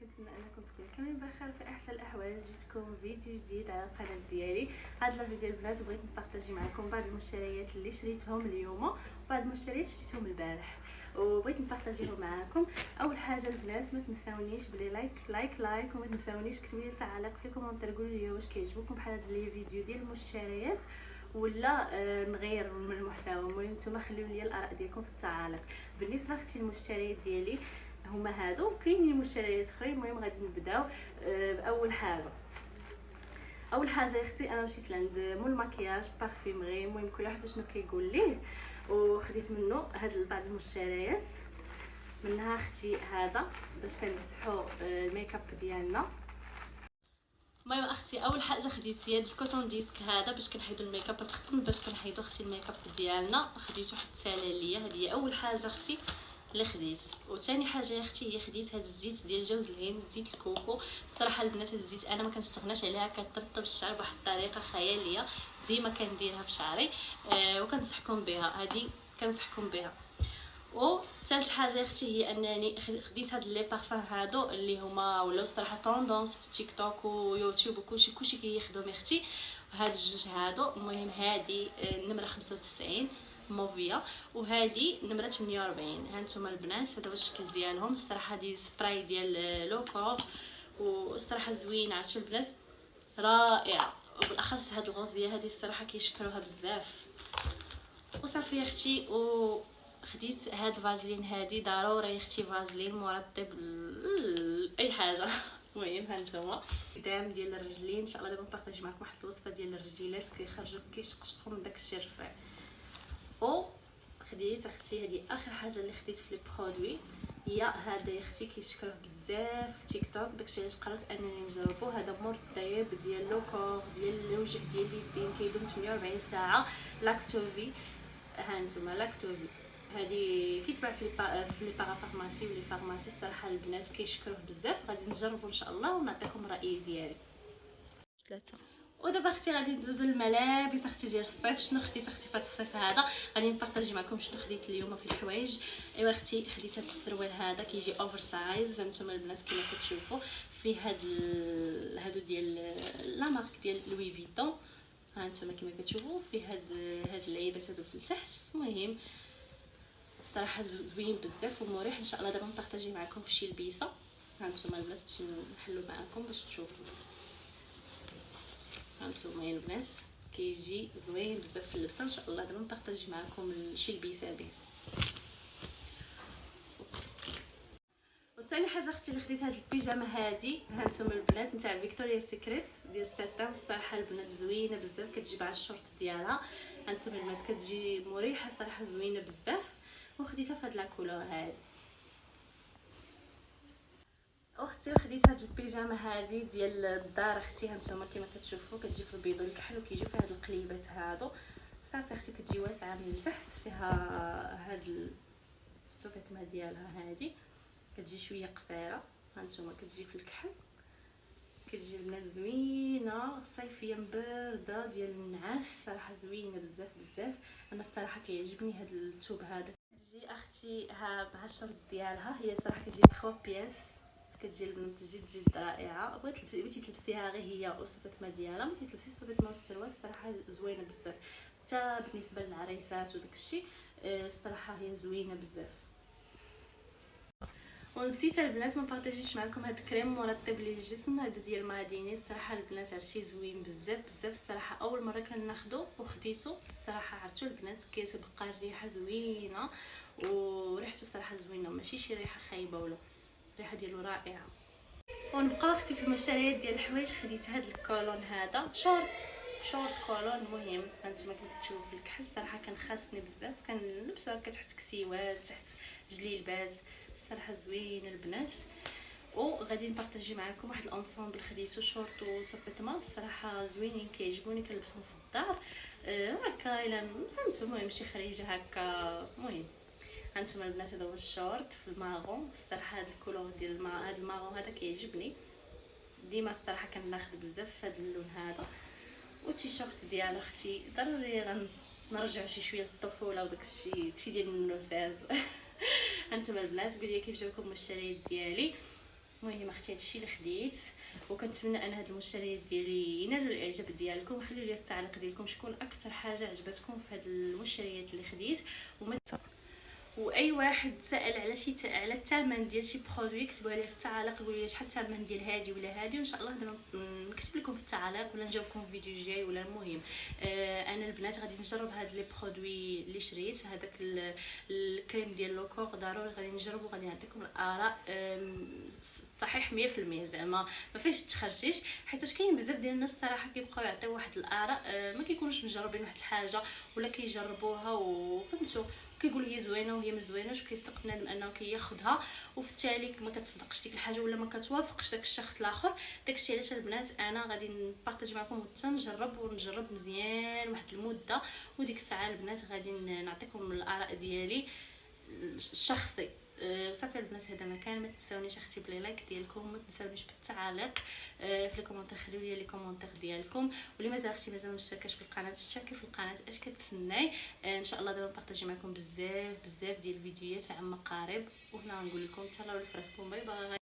كنتمنى انكم تكونوا كاملين بخير في احسن الاحوال. جيتكم فيديو جديد على القناه ديالي. هذا الفيديو البنات بغيت نبارطاجي معكم بعض المشتريات اللي شريتهم اليوم وبعض المشتريات شريتهم البارح وبغيت نبارطاجيهم معكم. اول حاجه البنات ما تنساونيش بلي لايك وما تنساونيش كتبوا لي تعليق في الكومونتير قولوا لي واش كيعجبكم بحال هذا الفيديو ديال المشتريات ولا نغير من المحتوى. المهم نتوما خليو لي الاراء ديالكم في التعاليق. بالنسبه اختي المشتريات ديالي هما هادو، كاينين مشتريات اخرين. المهم غادي نبداو باول حاجه. اول حاجه يا اختي انا مشيت لعند مول المكياج بارفيمري، المهم كل واحد شنو كيقول ليه، وخديت منه هاد بعض المشتريات. منها اختي هذا باش كنمسحوا الميك اب ديالنا. المهم اختي اول حاجه خديت هي الكوتون ديسك هذا باش كنحيدوا الميك اب القطن، باش كنحيدوا اختي الميك اب ديالنا. خديته حتى سالا ليا، هذه هي اول حاجه اختي اللي خديت. وثاني حاجه يا اختي هي خديت هذا الزيت ديال جوز الهند، زيت الكوكو. الصراحه البنات هذا الزيت انا ما كنستغناش عليها، كترطب الشعر بواحد الطريقه خياليه، ديما كنديرها في شعري وكنصحكم بها. هذه كنصحكم بها. وثالث حاجه اختي هي انني خديت هاد لي بارفان هادو اللي هما ولاو الصراحه طوندونس في تيك توك ويوتيوب وكلشي كياخذهم اختي. هاد الجوج هادو المهم هادي النمره 95 موفيا وهادي نمره 48. ها نتوما البنات هذا هو الشكل ديالهم. الصراحه هادي سبراي ديال لوكور والصراحه زوين. عرفتوا البنات رائعه، وبالاخص هاد الغوزيه هادي الصراحه كيشكروها بزاف. وصافي اختي خديت هاد فازلين. هادي ضروري اختي فازلين مرطب اي حاجه. المهم ها نتوما قدام ديال الرجلين. ان شاء الله دابا نبارطاجي معكم واحد الوصفه ديال الرجيلات كيخرجوا كيشقشقوا من داك الشيء الرفيع. خديت اختي هذه اخر حاجه اللي خديت في لي برودوي هي هذا يا اختي كيشكروه بزاف في تيك توك، داكشي علاش قررت انني نجربو. هذا مرطب ديال لوكور ديال الوجه ديال اليدين، كيدوم 48 ساعه. لاكتوفي ها نتوما لاكتوفي هذه كيتباع في لي بارافارماسي ولي فارماسي. الصراحه البنات كيشكروه بزاف، غادي نجربو ان شاء الله ونعطيكم الراي ديالي. 3 ودابا اختي غادي ندوزو للملابس اختي ديال الصيف. شنو خديت اختي في هذا الصيف هذا؟ غادي نبارطاجي معكم شنو خديت اليوم في الحوايج. ايوا اختي خديت هذا السروال هذا كيجي اوفر سايز. هانتوما البنات كما كتشوفوا فيه هادو ديال لا مارك ديال لوي فيتون. هانتوما كما كتشوفوا فيه هاد اللعيبات هادو في التحت. المهم الصراحه زوين بزاف ومريح. ان شاء الله دابا نبارطاجي معكم في شي لبيسه. هانتوما البنات باش نحلو معكم باش تشوفوا. هانتوما يا البنات كيجي زوين بزاف في اللبسه. ان شاء الله دابا نبارطاجي معكم شي لبيسه به. وثاني حاجه اختي اللي خديت هاد البيجامه هادي. هانتوما البنات نتاع فيكتوريا سيكريت ديال ستاتان. الصراحه البنات زوينه بزاف، كتجي مع الشورت ديالها. هانتوما البنات كتجي مريحه صراحه زوينه بزاف، وخديتها في هاد لا كولور هادي. اختي وخديت هاد البيجامه هذه ديال الدار اختي. هانتوما كما كتشوفوا كتجي في البيض والكحل وكيجيو فيها هاد القليبات هادو. صافي اختي كتجي واسعه من التحت، فيها هاد السوفيتما ديالها هادي كتجي شويه قصيره. هانتوما كتجي في الكحل، كتجي البنات زوينه صيفيه مبارده ديال النعاس. صراحه زوينه بزاف بزاف. انا الصراحه كيعجبني هاد الثوب هذا. كتجي اختي مع الشرط ديالها. هي صراحه كتجي 3 بياس، كتجي البنات تجي جد رائعه. بغيتي تلبسيها غير هي والصفيتما ديالها، بغيتي تلبسي الصفيتما والسروال الصراحه زوينه بزاف. حتى بالنسبه للعريسات وداك الشيء الصراحه هي زوينه بزاف. ونسيت البنات ما بارطاجيش معكم هاد الكريم مرطب للجسم هذا ديال ماديني. الصراحه البنات عرفتي زوين بزاف بزاف. الصراحه اول مره كناخذو وخديته الصراحه عرفتوا البنات كتبقى الريحه زوينه وريحته الصراحه زوينه، ماشي شي ريحه خايبه ولا، الريحه ديالو رائعه. ونبقى اختي في المشتريات ديال الحوايج. خديت هاد الكولون هذا شورت كولون. المهم هانتوما كما كتشوفوا في الكحل الصراحه كان خاصني بزاف، كنلبسو هكا تحت كسيوات تحت جليلبات. الصراحه زوين البنات. وغادي نبارطاجي معكم واحد الانصامبل خديتو شورت وصفيتما. الصراحه زوينين كيعجبوني كنلبسهم في الدار هكا الا فهمتوا. المهم شي خريجه هكا. المهم هانتوما البنات هذا هو الشورت في الماغون. الصراحه هذا الكولور ديال هذا الماغون هذا كيعجبني ديما. الصراحه كناخذ بزاف في هذا اللون هذا. والتيشيرت ديال اختي ضروري نرجعوا شي شويه للطفوله وداك الشيء ديال النساز. هانتوما البنات قولوا لي كيف جاوكم المشتريات ديالي. المهم اختي هادشي اللي خديت، وكنتمنى ان هاد المشتريات ديالي ينالوا الاعجاب ديالكم. خليو لي التعليق ديالكم شكون اكثر حاجه عجبتكم في هاد المشتريات اللي خديت. واي واحد سال على على الثمن ديال شي برودوي كتبوا لي في التعاليق، قولوا لي شحال الثمن ديال هادي ولا هادي، وان شاء الله دابا نكتب لكم في التعاليق ولا نجاوبكم في فيديو جاي. ولا المهم انا البنات غادي نجرب هاد لي برودوي اللي شريت، هذاك الكريم ديال لوكور ضروري غادي نجربو، غادي نعطيكم الاراء صحيح 100% زعما ما فيش تخرجيش، حيت كاين بزاف ديال الناس الصراحه كيبقاو يعطيو واحد الاراء ما كيكونوش مجربين واحد الحاجه ولا كيجربوها وفهمتوا كيقولوا هي زوينه وهي مزوينه، وكيصدق بنادم انه كياخذها وفي التالي ما كتصدقش ديك الحاجه ولا ما كتوافقش داك الشخص الاخر. داكشي علاش البنات انا غادي نبارطاج معكم حتى نجرب مزيان واحد المده، وديك الساعه البنات غادي نعطيكم الاراء ديالي الشخصي. وصافي البنات هذا مكان. ما تنساونيش اختي بلي لايك ديالكم، ما تنساونيش بالتعاليق في لي كومونتير، خليو لي لي كومونتير ديالكم. واللي مازال اختي مازال ما اشتركاش في القناه اشتركي في القناه. اش كتسناي؟ ان شاء الله دابا نبارطاجي معكم بزاف ديال الفيديوهات عما قارب، وهنا غنقول لكم تهلاو لفراسكم، باي باي.